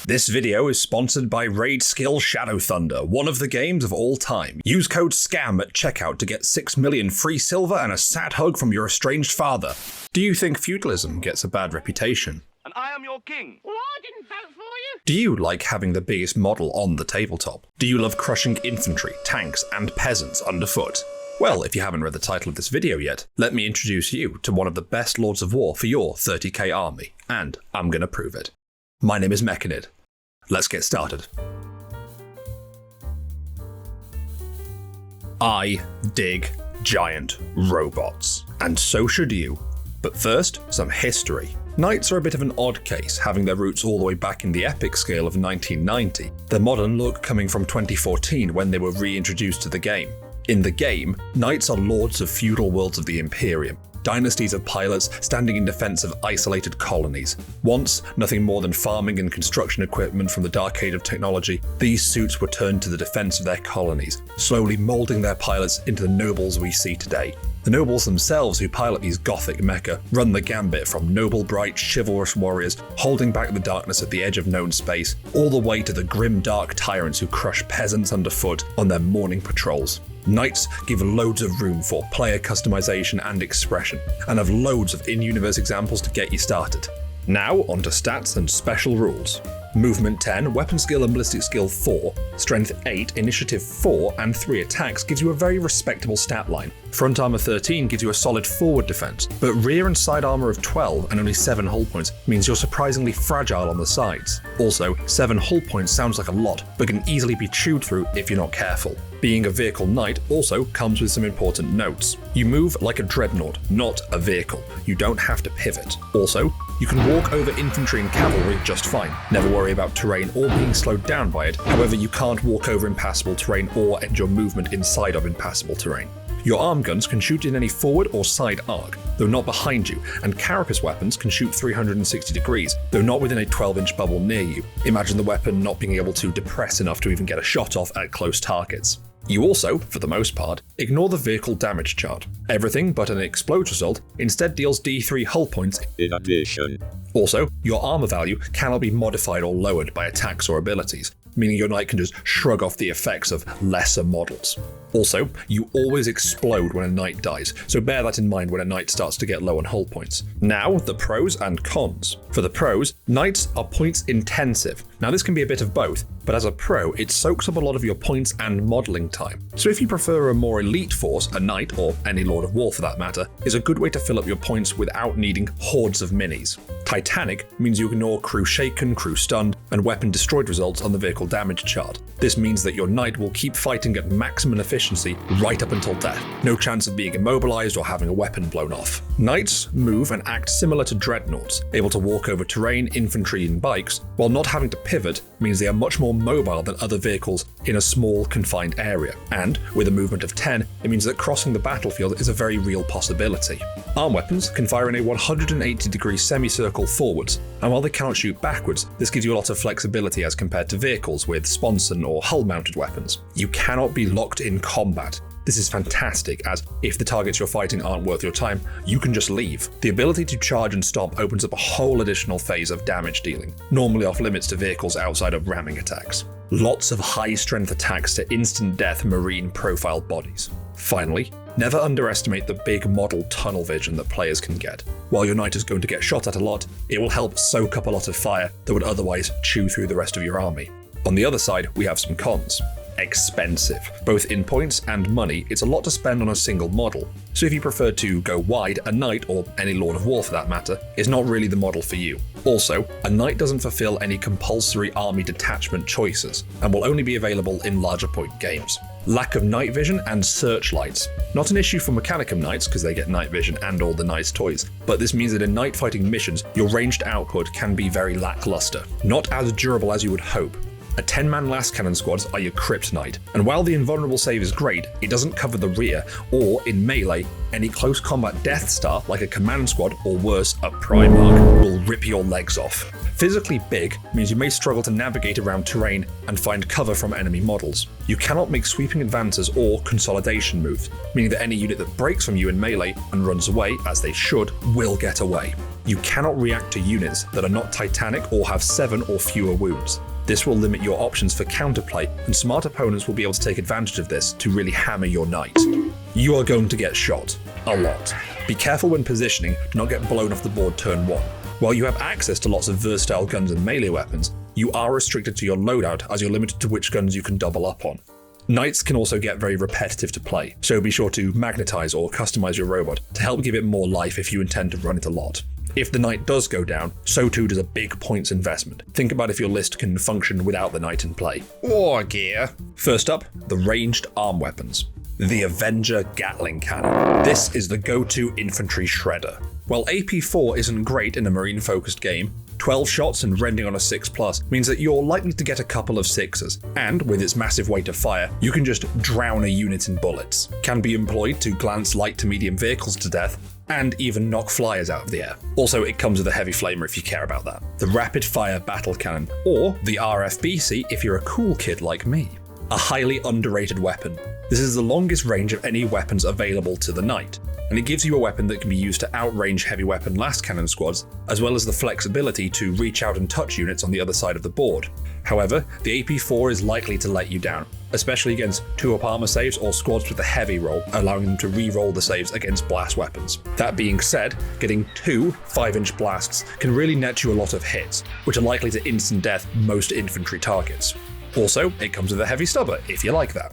This video is sponsored by Raid Skill Shadow Thunder, one of the games of all time. Use code SCAM at checkout to get 6 million free silver and a sad hug from your estranged father. Do you think feudalism gets a bad reputation? And I am your king. Well, I didn't vote for you. Do you like having the biggest model on the tabletop? Do you love crushing infantry, tanks, and peasants underfoot? Well, if you haven't read the title of this video yet, let me introduce you to one of the best Lords of War for your 30k army, and I'm gonna prove it. My name is Mechanid. Let's get started. I dig giant robots, and so should you. But first, some history. Knights are a bit of an odd case, having their roots all the way back in the epic scale of 1990, their modern look coming from 2014 when they were reintroduced to the game. In the game, knights are lords of feudal worlds of the Imperium, dynasties of pilots standing in defense of isolated colonies. Once nothing more than farming and construction equipment from the dark age of technology, these suits were turned to the defense of their colonies, slowly molding their pilots into the nobles we see today. The nobles themselves who pilot these gothic mecha run the gambit from noble, bright, chivalrous warriors holding back the darkness at the edge of known space, all the way to the grim, dark tyrants who crush peasants underfoot on their morning patrols. Knights give loads of room for player customization and expression, and have loads of in-universe examples to get you started. Now onto stats and special rules. Movement 10, weapon skill and ballistic skill 4, strength 8, initiative 4, and 3 attacks gives you a very respectable stat line. Front armor 13 gives you a solid forward defense, but rear and side armor of 12 and only 7 hull points means you're surprisingly fragile on the sides. Also, 7 hull points sounds like a lot, but can easily be chewed through if you're not careful. Being a vehicle knight also comes with some important notes. You move like a dreadnought, not a vehicle. You don't have to pivot. Also, you can walk over infantry and cavalry just fine. Never worry about terrain or being slowed down by it. However, you can't walk over impassable terrain or end your movement inside of impassable terrain. Your arm guns can shoot in any forward or side arc, though not behind you, and carapace weapons can shoot 360 degrees, though not within a 12-inch bubble near you. Imagine the weapon not being able to depress enough to even get a shot off at close targets. You also, for the most part, ignore the vehicle damage chart. Everything but an explode result instead deals D3 hull points in addition. Also, your armor value cannot be modified or lowered by attacks or abilities, meaning your knight can just shrug off the effects of lesser models. Also, you always explode when a knight dies, so bear that in mind when a knight starts to get low on hull points. Now, the pros and cons. For the pros, knights are points intensive. Now this can be a bit of both, but as a pro, it soaks up a lot of your points and modelling time. So if you prefer a more elite force, a knight, or any Lord of War for that matter, is a good way to fill up your points without needing hordes of minis. Titanic means you ignore crew shaken, crew stunned, and weapon destroyed results on the vehicle damage chart. This means that your knight will keep fighting at maximum efficiency right up until death. No chance of being immobilized or having a weapon blown off. Knights move and act similar to dreadnoughts, able to walk over terrain, infantry, and bikes, while not having to pivot means they are much more mobile than other vehicles in a small, confined area. And with a movement of 10, it means that crossing the battlefield is a very real possibility. Arm weapons can fire in a 180-degree semicircle forwards, and while they cannot shoot backwards, this gives you a lot of flexibility as compared to vehicles with sponson or hull-mounted weapons. You cannot be locked in combat. This is fantastic, as if the targets you're fighting aren't worth your time, you can just leave. The ability to charge and stop opens up a whole additional phase of damage dealing, normally off limits to vehicles outside of ramming attacks. Lots of high-strength attacks to instant death marine profile bodies. Finally, never underestimate the big model tunnel vision that players can get. While your knight is going to get shot at a lot, it will help soak up a lot of fire that would otherwise chew through the rest of your army. On the other side, we have some cons. Expensive. Both in points and money, it's a lot to spend on a single model. So if you prefer to go wide, a knight, or any Lord of War for that matter, is not really the model for you. Also, a knight doesn't fulfill any compulsory army detachment choices, and will only be available in larger point games. Lack of night vision and searchlights. Not an issue for Mechanicum knights because they get night vision and all the nice toys, but this means that in night fighting missions, your ranged output can be very lackluster. Not as durable as you would hope. A 10-man last cannon squads are your kryptonite, and while the invulnerable save is great, it doesn't cover the rear, or in melee, any close combat Death Star like a command squad or worse, a Primarch, will rip your legs off. Physically big means you may struggle to navigate around terrain and find cover from enemy models. You cannot make sweeping advances or consolidation moves, meaning that any unit that breaks from you in melee and runs away, as they should, will get away. You cannot react to units that are not titanic or have 7 or fewer wounds. This will limit your options for counterplay, and smart opponents will be able to take advantage of this to really hammer your knight. You are going to get shot. A lot. Be careful when positioning to not get blown off the board turn 1. While you have access to lots of versatile guns and melee weapons, you are restricted to your loadout as you're limited to which guns you can double up on. Knights can also get very repetitive to play, so be sure to magnetize or customize your robot to help give it more life if you intend to run it a lot. If the knight does go down, so too does a big points investment. Think about if your list can function without the knight in play. Wargear. First up, the ranged arm weapons. The Avenger Gatling Cannon. This is the go-to infantry shredder. While AP4 isn't great in a marine-focused game, 12 shots and rending on a 6+ means that you're likely to get a couple of 6s, and with its massive weight of fire, you can just drown a unit in bullets. Can be employed to glance light to medium vehicles to death, and even knock flyers out of the air. Also, it comes with a heavy flamer if you care about that. The Rapid Fire Battle Cannon, or the RFBC if you're a cool kid like me. A highly underrated weapon. This is the longest range of any weapons available to the knight, and it gives you a weapon that can be used to outrange heavy weapon last cannon squads, as well as the flexibility to reach out and touch units on the other side of the board. However, the AP4 is likely to let you down, especially against 2-up armor saves or squads with a heavy roll, allowing them to re-roll the saves against blast weapons. That being said, getting 2 5-inch blasts can really net you a lot of hits, which are likely to instant death most infantry targets. Also, it comes with a heavy stubber, if you like that.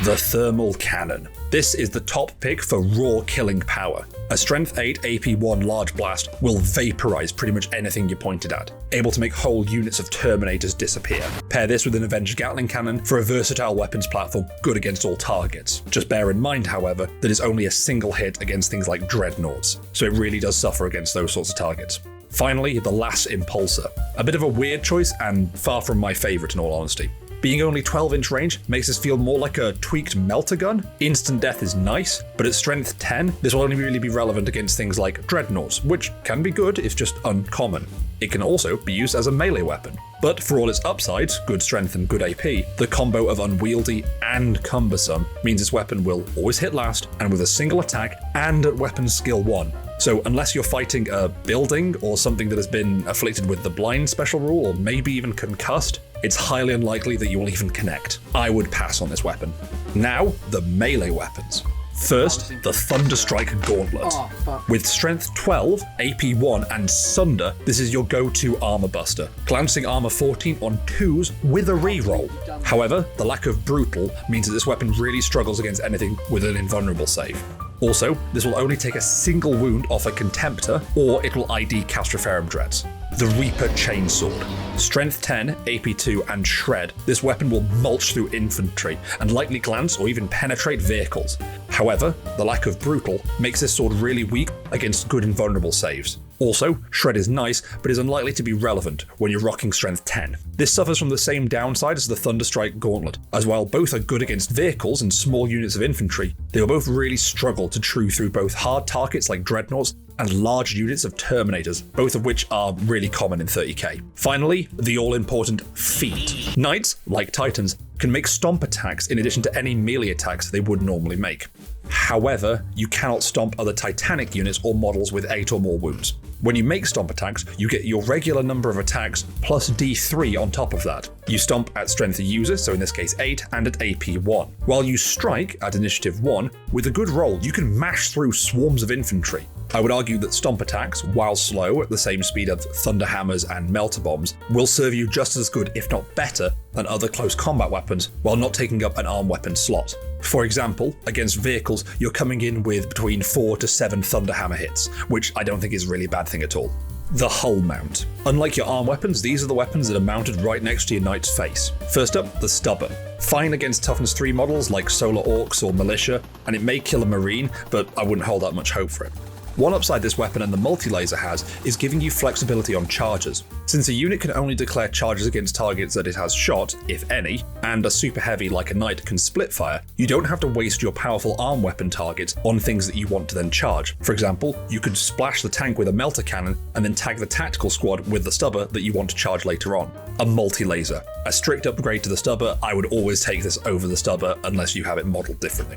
The Thermal Cannon. This is the top pick for raw killing power. A Strength 8 AP1 large blast will vaporize pretty much anything you pointed at, able to make whole units of Terminators disappear. Pair this with an Avenger Gatling Cannon for a versatile weapons platform good against all targets. Just bear in mind, however, that it's only a single hit against things like Dreadnoughts, so it really does suffer against those sorts of targets. Finally, the Lass Impulsor. A bit of a weird choice and far from my favourite in all honesty. Being only 12-inch range makes this feel more like a tweaked melter gun. Instant death is nice, but at strength 10, this will only really be relevant against things like Dreadnoughts, which can be good, it's just uncommon. It can also be used as a melee weapon. But for all its upsides, good strength and good AP, the combo of unwieldy and cumbersome means this weapon will always hit last and with a single attack and at weapon skill 1. So unless you're fighting a building or something that has been afflicted with the blind special rule or maybe even concussed, it's highly unlikely that you will even connect. I would pass on this weapon. Now, the melee weapons. First, the Thunderstrike Gauntlet. With strength 12, AP 1 and Sunder, this is your go-to armor buster. Glancing armor 14 on 2s with a reroll. However, the lack of brutal means that this weapon really struggles against anything with an invulnerable save. Also, this will only take a single wound off a Contemptor, or it will ID Castroferum Dreads. The Reaper Chainsword. Strength 10, AP 2 and Shred, this weapon will mulch through infantry and likely glance or even penetrate vehicles. However, the lack of brutal makes this sword really weak against good invulnerable saves. Also, Shred is nice, but is unlikely to be relevant when you're rocking strength 10. This suffers from the same downside as the Thunderstrike Gauntlet, as while both are good against vehicles and small units of infantry, they will both really struggle to chew through both hard targets like Dreadnoughts and large units of Terminators, both of which are really common in 30k. Finally, the all-important Feet. Knights, like Titans, can make stomp attacks in addition to any melee attacks they would normally make. However, you cannot stomp other Titanic units or models with 8 or more wounds. When you make stomp attacks, you get your regular number of attacks plus D3 on top of that. You stomp at strength user, so in this case 8, and at AP 1. While you strike at initiative 1, with a good roll, you can mash through swarms of infantry. I would argue that stomp attacks, while slow at the same speed of thunder hammers and melter bombs, will serve you just as good, if not better, than other close combat weapons, while not taking up an arm weapon slot. For example, against vehicles, you're coming in with between 4 to 7 thunder hammer hits, which I don't think is really a bad thing at all. The Hull Mount. Unlike your arm weapons, these are the weapons that are mounted right next to your knight's face. First up, the Stubber. Fine against toughness 3 models like Solar Orcs or Militia, and it may kill a Marine, but I wouldn't hold out much hope for it. One upside this weapon and the multi-laser has is giving you flexibility on charges. Since a unit can only declare charges against targets that it has shot, if any, and a super heavy like a knight can split fire, you don't have to waste your powerful arm weapon targets on things that you want to then charge. For example, you could splash the tank with a melter cannon and then tag the tactical squad with the stubber that you want to charge later on. A multi-laser. A strict upgrade to the stubber, I would always take this over the stubber unless you have it modeled differently.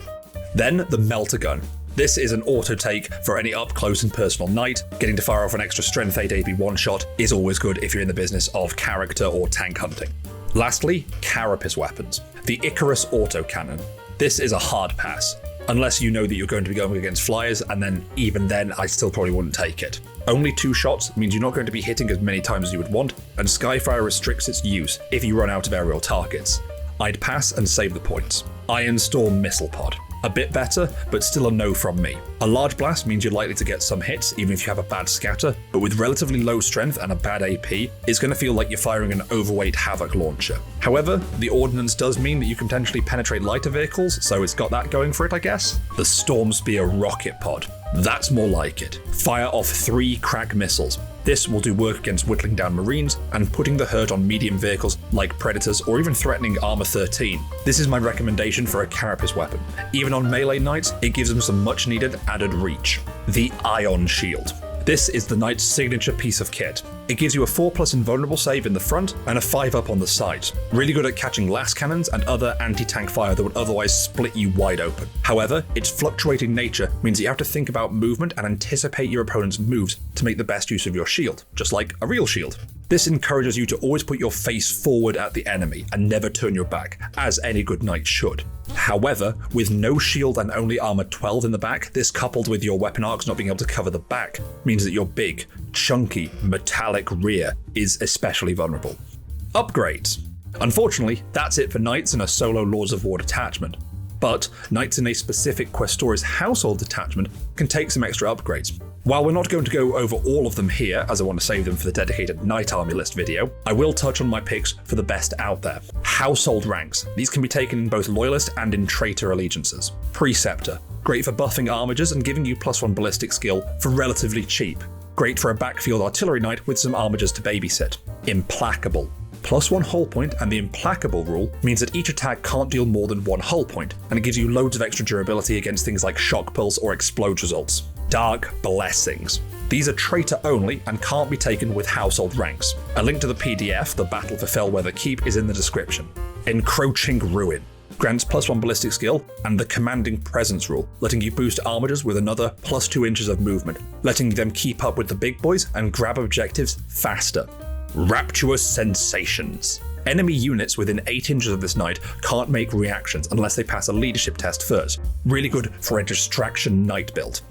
Then the melter gun. This is an auto take for any up close and personal knight. Getting to fire off an extra strength 8 AP one shot is always good if you're in the business of character or tank hunting. Lastly, carapace weapons. The Icarus autocannon. This is a hard pass, unless you know that you're going to be going against flyers, and then even then I still probably wouldn't take it. Only 2 shots means you're not going to be hitting as many times as you would want, and Skyfire restricts its use if you run out of aerial targets. I'd pass and save the points. Iron Storm Missile Pod. A bit better, but still a no from me. A large blast means you're likely to get some hits, even if you have a bad scatter, but with relatively low strength and a bad AP, it's going to feel like you're firing an overweight Havoc launcher. However, the ordnance does mean that you can potentially penetrate lighter vehicles, so it's got that going for it, I guess. The Storm Spear Rocket Pod. That's more like it. Fire off 3 crack missiles. This will do work against whittling down Marines and putting the hurt on medium vehicles like Predators or even threatening Armor 13. This is my recommendation for a carapace weapon. Even on melee knights, it gives them some much needed added reach. The Ion Shield. This is the knight's signature piece of kit. It gives you a 4+ invulnerable save in the front and a 5 up on the sides. Really good at catching las cannons and other anti-tank fire that would otherwise split you wide open. However, its fluctuating nature means that you have to think about movement and anticipate your opponent's moves to make the best use of your shield, just like a real shield. This encourages you to always put your face forward at the enemy and never turn your back, as any good knight should. However, with no shield and only armor 12 in the back, this coupled with your weapon arcs not being able to cover the back means that your big, chunky, metallic rear is especially vulnerable. Upgrades. Unfortunately, that's it for knights in a solo Lords of War detachment. But knights in a specific Questoris household detachment can take some extra upgrades. While we're not going to go over all of them here, as I want to save them for the dedicated Knight Army list video, I will touch on my picks for the best out there. Household ranks. These can be taken in both Loyalist and in Traitor allegiances. Preceptor. Great for buffing armigers and giving you +1 ballistic skill for relatively cheap. Great for a backfield artillery knight with some armigers to babysit. Implacable. +1 hull point, and the implacable rule means that each attack can't deal more than 1 hull point, and it gives you loads of extra durability against things like shock pulse or explode results. Dark Blessings. These are traitor only and can't be taken with household ranks. A link to the PDF, The Battle for Fellweather Keep, is in the description. Encroaching Ruin. Grants +1 ballistic skill and the Commanding Presence rule, letting you boost armigers with another +2 inches of movement, letting them keep up with the big boys and grab objectives faster. Rapturous Sensations. Enemy units within 8 inches of this knight can't make reactions unless they pass a leadership test first. Really good for a distraction knight build.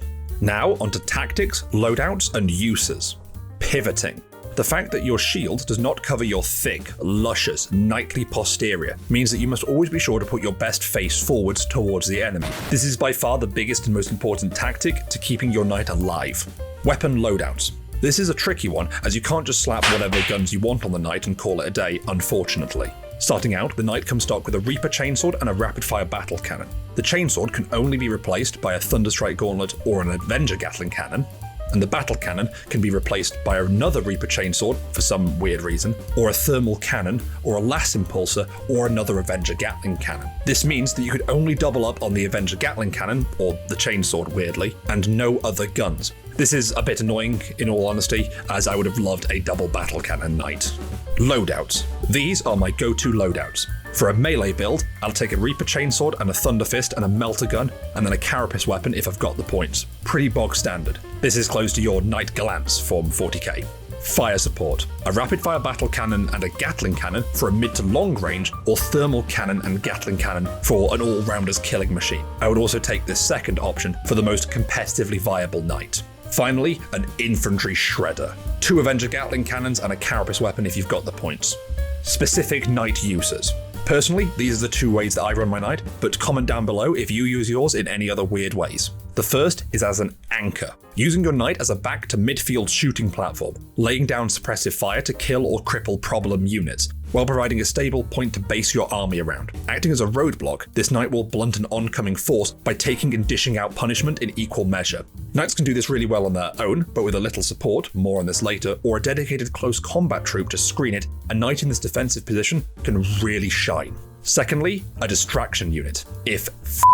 Now onto tactics, loadouts, and uses. Pivoting. The fact that your shield does not cover your thick, luscious, knightly posterior means that you must always be sure to put your best face forwards towards the enemy. This is by far the biggest and most important tactic to keeping your knight alive. Weapon loadouts. This is a tricky one, as you can't just slap whatever guns you want on the knight and call it a day, unfortunately. Starting out, the knight comes stock with a Reaper Chainsword and a rapid-fire battle cannon. The Chainsword can only be replaced by a Thunderstrike Gauntlet or an Avenger Gatling cannon, and the battle cannon can be replaced by another Reaper Chainsword for some weird reason, or a Thermal Cannon, or a Lass Impulsor, or another Avenger Gatling cannon. This means that you could only double up on the Avenger Gatling cannon, or the Chainsword weirdly, and no other guns. This is a bit annoying, in all honesty, as I would have loved a double battle cannon knight. Loadouts. These are my go-to loadouts. For a melee build, I'll take a Reaper Chainsword and a Thunder Fist and a Melter Gun, and then a Carapace weapon if I've got the points. Pretty bog standard. This is close to your Knight Glance from 40k. Fire support. A rapid-fire battle cannon and a Gatling cannon for a mid to long range, or thermal cannon and Gatling cannon for an all-rounder's killing machine. I would also take this second option for the most competitively viable knight. Finally, an infantry shredder. 2 Avenger Gatling cannons and a Carapace weapon if you've got the points. Specific knight uses. Personally, these are the 2 ways that I run my knight, but comment down below if you use yours in any other weird ways. The first is as an anchor, using your knight as a back to midfield shooting platform, laying down suppressive fire to kill or cripple problem units. while providing a stable point to base your army around. Acting as a roadblock, this knight will blunt an oncoming force by taking and dishing out punishment in equal measure. Knights can do this really well on their own, but with a little support, more on this later, or a dedicated close combat troop to screen it, a knight in this defensive position can really shine. Secondly, a distraction unit. If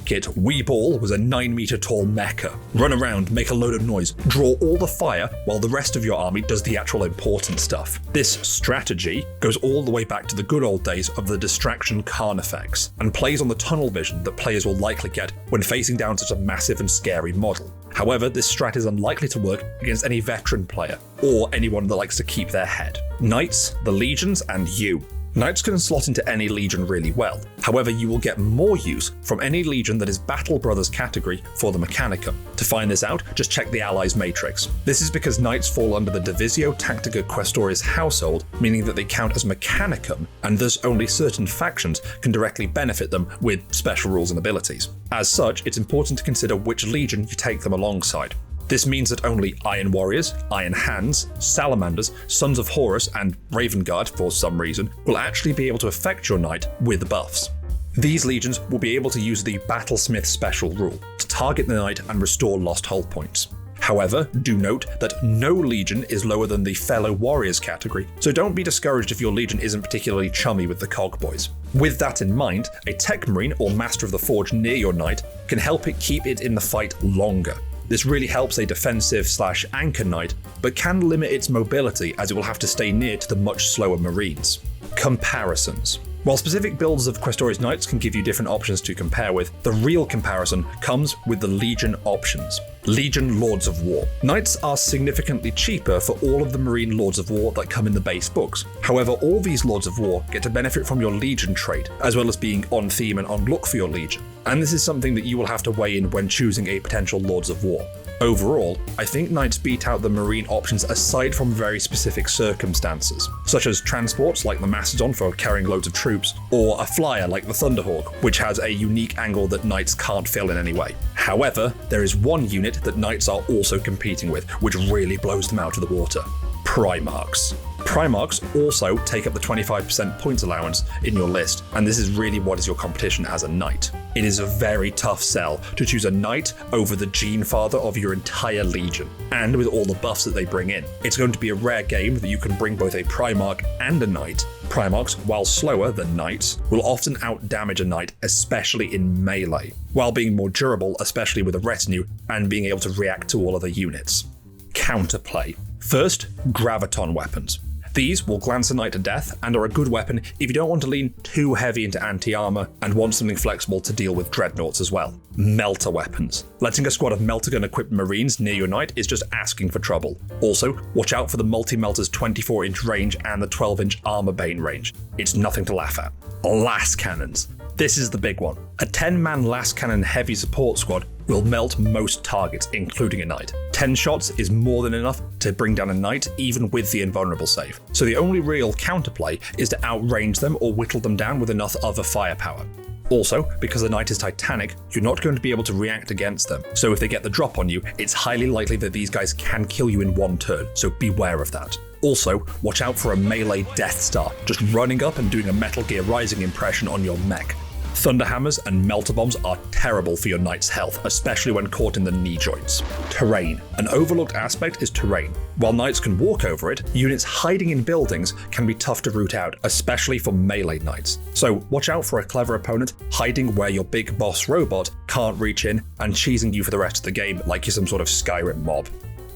Weeball was a 9-meter tall mecha. Run around, make a load of noise, draw all the fire while the rest of your army does the actual important stuff. This strategy goes all the way back to the good old days of the distraction Carnifex, and plays on the tunnel vision that players will likely get when facing down such a massive and scary model. However, this strat is unlikely to work against any veteran player, or anyone that likes to keep their head. Knights, the legions, and you. Knights can slot into any legion really well. However, you will get more use from any legion that is Battle Brothers category for the Mechanicum. To find this out, just check the Allies matrix. This is because Knights fall under the Divisio Tactica Questoris household, meaning that they count as Mechanicum, and thus only certain factions can directly benefit them with special rules and abilities. As such, it's important to consider which legion you take them alongside. This means that only Iron Warriors, Iron Hands, Salamanders, Sons of Horus, and Raven Guard, for some reason, will actually be able to affect your knight with buffs. These legions will be able to use the Battlesmith special rule to target the knight and restore lost hull points. However, do note that no legion is lower than the Fellow Warriors category, so don't be discouraged if your legion isn't particularly chummy with the Cogboys. With that in mind, a Tech Marine or Master of the Forge near your knight can help it keep it in the fight longer. This really helps a defensive/anchor knight, but can limit its mobility as it will have to stay near to the much slower Marines. Comparisons. While specific builds of Questoris Knights can give you different options to compare with, the real comparison comes with the Legion options. Legion Lords of War. Knights are significantly cheaper for all of the Marine Lords of War that come in the base books. However, all these Lords of War get to benefit from your Legion trait, as well as being on theme and on look for your Legion. And this is something that you will have to weigh in when choosing a potential Lords of War. Overall, I think Knights beat out the Marine options aside from very specific circumstances, such as transports like the Mastodon for carrying loads of troops, or a flyer like the Thunderhawk, which has a unique angle that Knights can't fill in any way. However, there is one unit that Knights are also competing with, which really blows them out of the water. Primarchs. Primarchs also take up the 25% points allowance in your list, and this is really what is your competition as a knight. It is a very tough sell to choose a knight over the gene father of your entire legion, and with all the buffs that they bring in. It's going to be a rare game that you can bring both a Primarch and a knight. Primarchs, while slower than knights, will often outdamage a knight, especially in melee, while being more durable, especially with a retinue, and being able to react to all other units. Counterplay. First, graviton weapons. These will glance a knight to death and are a good weapon if you don't want to lean too heavy into anti-armor and want something flexible to deal with dreadnoughts as well. Melter weapons. Letting a squad of melter gun equipped marines near your knight is just asking for trouble. Also, watch out for the multi-melter's 24-inch range and the 12-inch armor bane range. It's nothing to laugh at. Las cannons. This is the big one. A 10-man Las Cannon heavy support squad will melt most targets, including a knight. 10 shots is more than enough to bring down a knight, even with the invulnerable save. So the only real counterplay is to outrange them or whittle them down with enough other firepower. Also, because the knight is Titanic, you're not going to be able to react against them. So if they get the drop on you, it's highly likely that these guys can kill you in one turn, so beware of that. Also, watch out for a melee Death Star, just running up and doing a Metal Gear Rising impression on your mech. Thunderhammers and melter bombs are terrible for your knight's health, especially when caught in the knee joints. Terrain. An overlooked aspect is terrain. While knights can walk over it, units hiding in buildings can be tough to root out, especially for melee knights. So watch out for a clever opponent hiding where your big boss robot can't reach in and cheesing you for the rest of the game like you're some sort of Skyrim mob.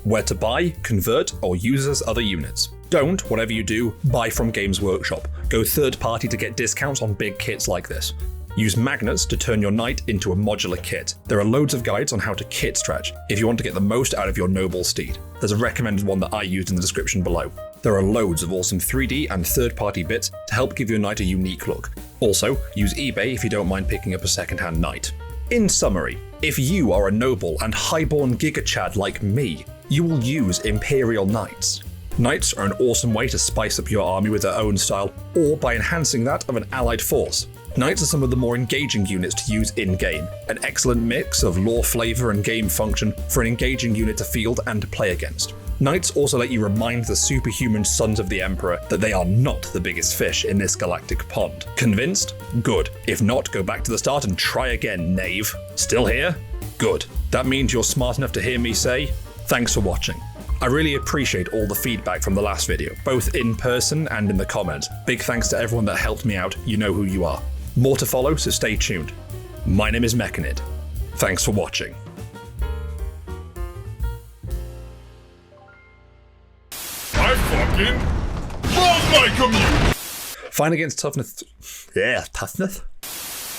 Where to buy, convert, or use as other units. Don't, whatever you do, buy from Games Workshop. Go third party to get discounts on big kits like this. Use magnets to turn your knight into a modular kit. There are loads of guides on how to kit stretch if you want to get the most out of your noble steed. There's a recommended one that I used in the description below. There are loads of awesome 3D and third-party bits to help give your knight a unique look. Also, use eBay if you don't mind picking up a second-hand knight. In summary, if you are a noble and highborn gigachad like me, you will use Imperial Knights. Knights are an awesome way to spice up your army with their own style, or by enhancing that of an allied force. Knights are some of the more engaging units to use in-game, an excellent mix of lore flavor and game function for an engaging unit to field and to play against. Knights also let you remind the superhuman sons of the Emperor that they are not the biggest fish in this galactic pond. Convinced? Good. If not, go back to the start and try again, knave. Still here? Good. That means you're smart enough to hear me say, thanks for watching. I really appreciate all the feedback from the last video, both in person and in the comments. Big thanks to everyone that helped me out, you know who you are. More to follow, so stay tuned. My name is Mechanid. Thanks for watching. I fucking love my commute! Fine against toughness. Yeah, toughness?